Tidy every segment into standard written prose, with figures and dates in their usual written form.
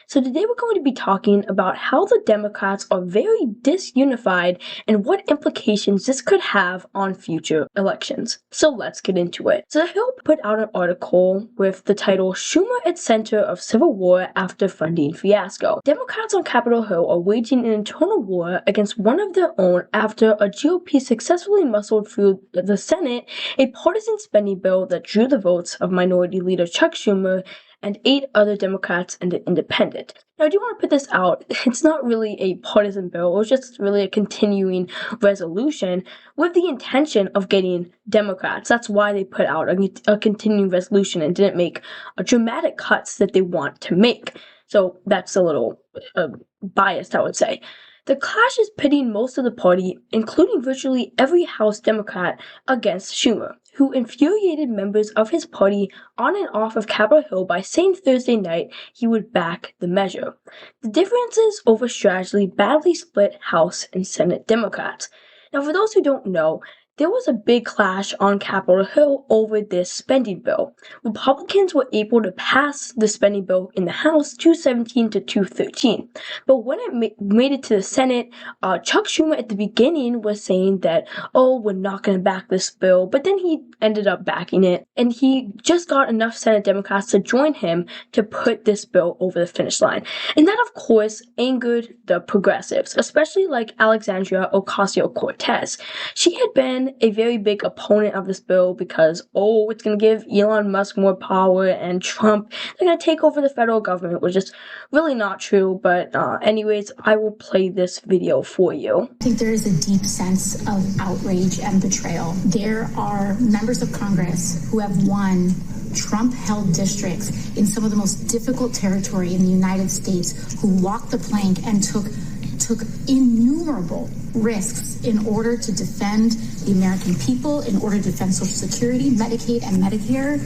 So today we're going to be talking about how the Democrats are very disunified and what implications this could have on future elections. So let's get into it. So the Hill put out an article with the title Schumer at Center of Civil War After Funding Fiasco. Democrats on Capitol Hill are waging an internal war against one of their own after a GOP successfully muscled through the Senate a partisan spending bill that drew the votes of Minority Leader Chuck Schumer and 8 other Democrats and an independent. Now, I do want to put this out. It's not really a partisan bill. It was just really a continuing resolution with the intention of getting Democrats. That's why they put out a continuing resolution and didn't make dramatic cuts that they want to make. So that's a little biased, I would say. The clash is pitting most of the party, including virtually every House Democrat, against Schumer, who infuriated members of his party on and off of Capitol Hill by saying Thursday night he would back the measure. The differences over strategy badly split House and Senate Democrats. Now, for those who don't know, there was a big clash on Capitol Hill over this spending bill. Republicans were able to pass the spending bill in the House 217 to 213. But when it made it to the Senate, Chuck Schumer at the beginning was saying that, oh, we're not going to back this bill. But then he ended up backing it. And he just got enough Senate Democrats to join him to put this bill over the finish line. And that, of course, angered the progressives, especially like Alexandria Ocasio-Cortez. She had been a very big opponent of this bill because, it's going to give Elon Musk more power and Trump, they're going to take over the federal government, which is really not true. But anyways, I will play this video for you. I think there is a deep sense of outrage and betrayal. There are members of Congress who have won Trump-held districts in some of the most difficult territory in the United States who walked the plank and took innumerable risks in order to defend the American people, in order to defend Social Security, Medicaid, and Medicare,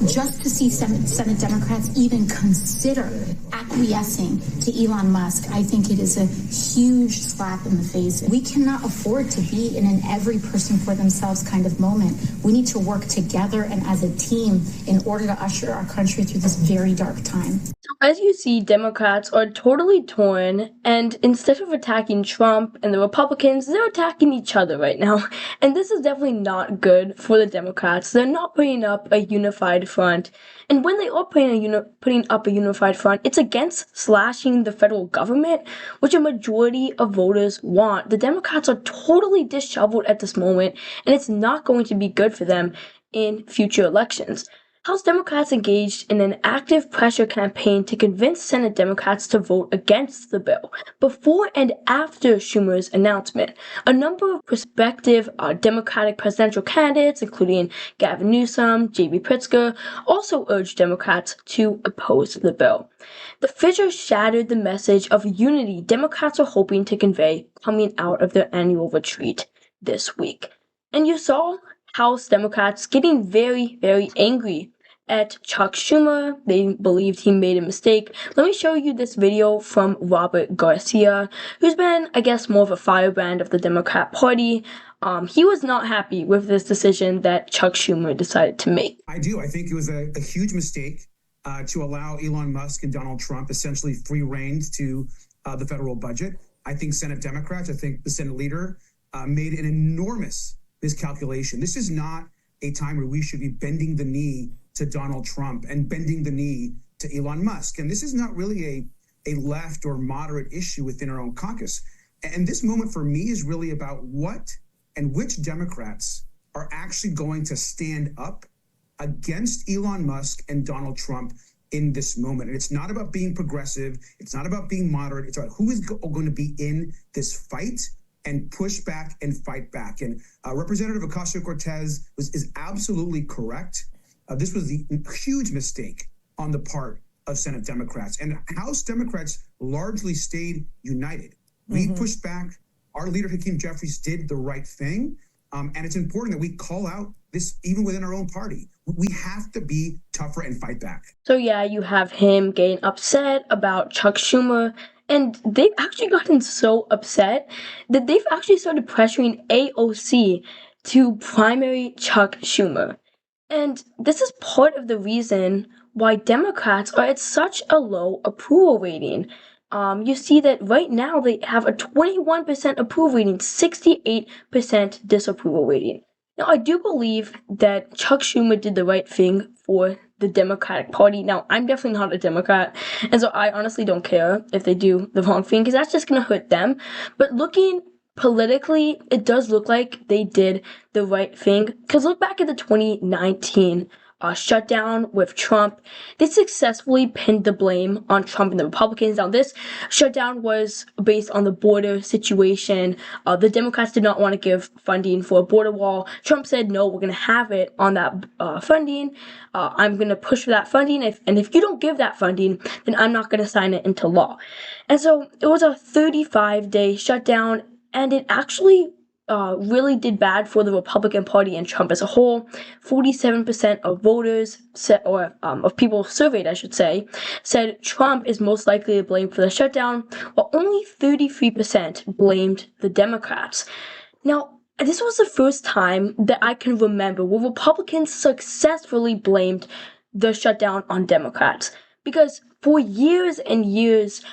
just to see Senate Democrats even consider acquiescing to Elon Musk. I think it is a huge slap in the face. We cannot afford to be in an every person for themselves kind of moment. We need to work together and as a team in order to usher our country through this very dark time. As you see, Democrats are totally torn, and instead of attacking Trump and the Republicans, they're attacking each other right now. And this is definitely not good for the Democrats. They're not putting up a unified front. And when they are putting up a unified front, it's against slashing the federal government, which a majority of voters want. The Democrats are totally disheveled at this moment, and it's not going to be good for them in future elections. House Democrats engaged in an active pressure campaign to convince Senate Democrats to vote against the bill. Before and after Schumer's announcement, a number of prospective Democratic presidential candidates, including Gavin Newsom, J.B. Pritzker, also urged Democrats to oppose the bill. The fissure shattered the message of unity Democrats are hoping to convey coming out of their annual retreat this week. And you saw House Democrats getting very, very angry at Chuck Schumer. They believed he made a mistake. Let me show you this video from Robert Garcia, who's been, I guess, more of a firebrand of the Democrat Party. He was not happy with this decision that Chuck Schumer decided to make. I do. I think it was a huge mistake to allow Elon Musk and Donald Trump essentially free rein to the federal budget. I think Senate Democrats, I think the Senate leader made an enormous miscalculation. This is not a time where we should be bending the knee to Donald Trump and bending the knee to Elon Musk. And this is not really a left or moderate issue within our own caucus. And this moment for me is really about what and which Democrats are actually going to stand up against Elon Musk and Donald Trump in this moment. And it's not about being progressive. It's not about being moderate. It's about who is going to be in this fight and push back and fight back. And Representative Ocasio-Cortez is absolutely correct. This was the huge mistake on the part of Senate Democrats. And House Democrats largely stayed united. We pushed back. Our leader, Hakeem Jeffries, did the right thing. And it's important that we call out this even within our own party. We have to be tougher and fight back. So yeah, you have him getting upset about Chuck Schumer. And they've actually gotten so upset that they've actually started pressuring AOC to primary Chuck Schumer. And this is part of the reason why Democrats are at such a low approval rating. You see that right now they have a 21% approval rating, 68% disapproval rating. Now, I do believe that Chuck Schumer did the right thing for the Democratic Party. Now, I'm definitely not a Democrat, and so I honestly don't care if they do the wrong thing, because that's just going to hurt them. But looking politically, it does look like they did the right thing, because look back at the 2019 shutdown with Trump. They successfully pinned the blame on Trump and the Republicans. Now, this shutdown was based on the border situation. The Democrats did not want to give funding for a border wall. Trump said, no, we're going to have it on that funding. I'm going to push for that funding. And if you don't give that funding, then I'm not going to sign it into law. And so it was a 35-day shutdown, and it actually really did bad for the Republican Party and Trump as a whole. 47% of voters of people surveyed, I should say, said Trump is most likely to blame for the shutdown, while only 33% blamed the Democrats. Now, this was the first time that I can remember where Republicans successfully blamed the shutdown on Democrats, because for years and years,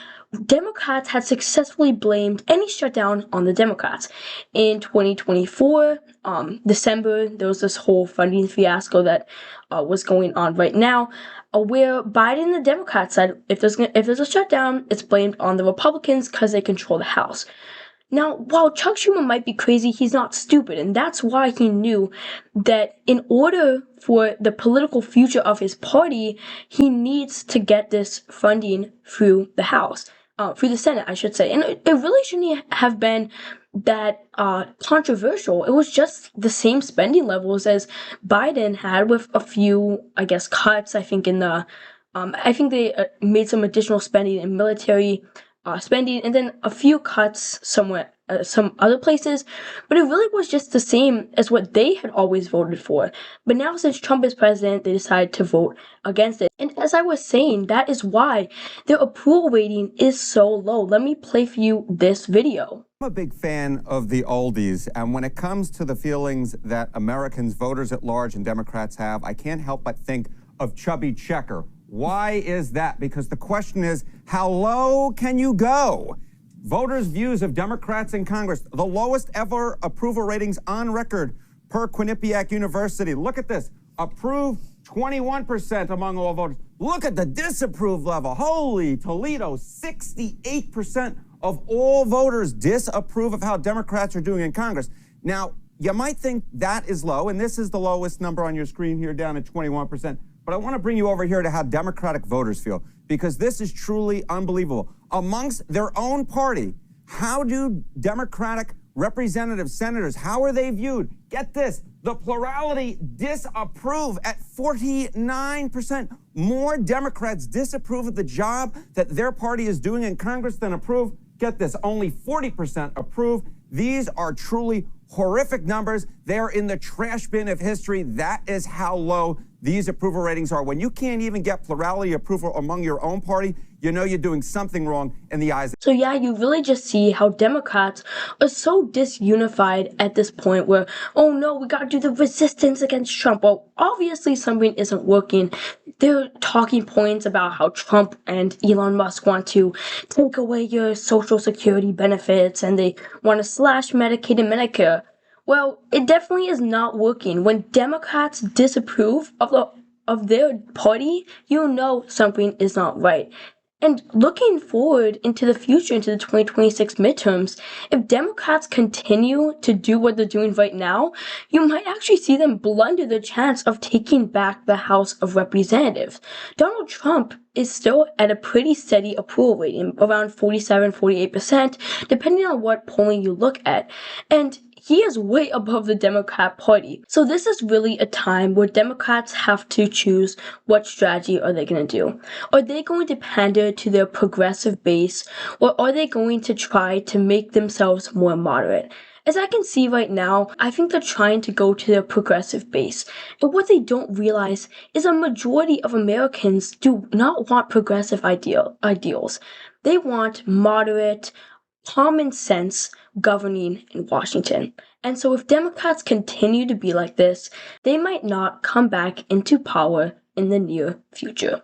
Democrats had successfully blamed any shutdown on the Democrats. In 2024, December, there was this whole funding fiasco that was going on right now, where Biden and the Democrats said if there's a shutdown, it's blamed on the Republicans because they control the House. Now, while Chuck Schumer might be crazy, he's not stupid, and that's why he knew that in order for the political future of his party, he needs to get this funding through the House. Through the Senate, I should say. And it really shouldn't have been that controversial. It was just the same spending levels as Biden had, with a few, I guess, cuts. I think they made some additional spending in military spending, and then a few cuts somewhere, some other places, but it really was just the same as what they had always voted for. But now, since Trump is president, they decided to vote against it. And as I was saying, that is why their approval rating is so low. Let me play for you this video. I'm a big fan of the oldies, and when it comes to the feelings that Americans, voters at large, and Democrats have, I can't help but think of Chubby Checker. Why is that? Because the question is, how low can you go? Voters' views of Democrats in Congress, the lowest ever approval ratings on record per Quinnipiac University. Look at this. Approve, 21% among all voters. Look at the disapprove level. Holy Toledo, 68% of all voters disapprove of how Democrats are doing in Congress. Now, you might think that is low, and this is the lowest number on your screen here, down at 21%. But I want to bring you over here to how Democratic voters feel, because this is truly unbelievable. Amongst their own party, how do Democratic representative senators, how are they viewed? Get this, the plurality disapprove at 49%. More Democrats disapprove of the job that their party is doing in Congress than approve. Get this, only 40% approve. These are truly horrific numbers. They're in the trash bin of history. That is how low these approval ratings are. When you can't even get plurality approval among your own party, you know you're doing something wrong in the eyes of... So yeah, you really just see how Democrats are so disunified at this point where, oh no, we gotta do the resistance against Trump. Well, obviously something isn't working. There are talking points about how Trump and Elon Musk want to take away your Social Security benefits, and they want to slash Medicaid and Medicare. Well, it definitely is not working. When Democrats disapprove of their party, you know something is not right. And looking forward into the future, into the 2026 midterms, if Democrats continue to do what they're doing right now, you might actually see them blunder the chance of taking back the House of Representatives. Donald Trump is still at a pretty steady approval rating, around 47-48%, depending on what polling you look at. And he is way above the Democrat Party. So this is really a time where Democrats have to choose what strategy are they going to do. Are they going to pander to their progressive base, or are they going to try to make themselves more moderate? As I can see right now, I think they're trying to go to their progressive base. And what they don't realize is a majority of Americans do not want progressive ideals. They want moderate, common sense governing in Washington. And so if Democrats continue to be like this, they might not come back into power in the near future.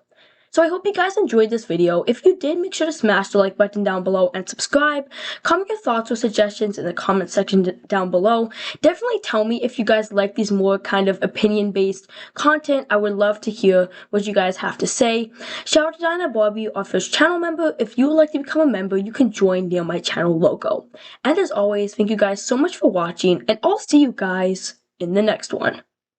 So I hope you guys enjoyed this video. If you did, make sure to smash the like button down below and subscribe. Comment your thoughts or suggestions in the comment section down below. Definitely tell me if you guys like these more kind of opinion-based content. I would love to hear what you guys have to say. Shout out to Diana Barbie, our first channel member. If you would like to become a member, you can join near my channel logo. And as always, thank you guys so much for watching, and I'll see you guys in the next one.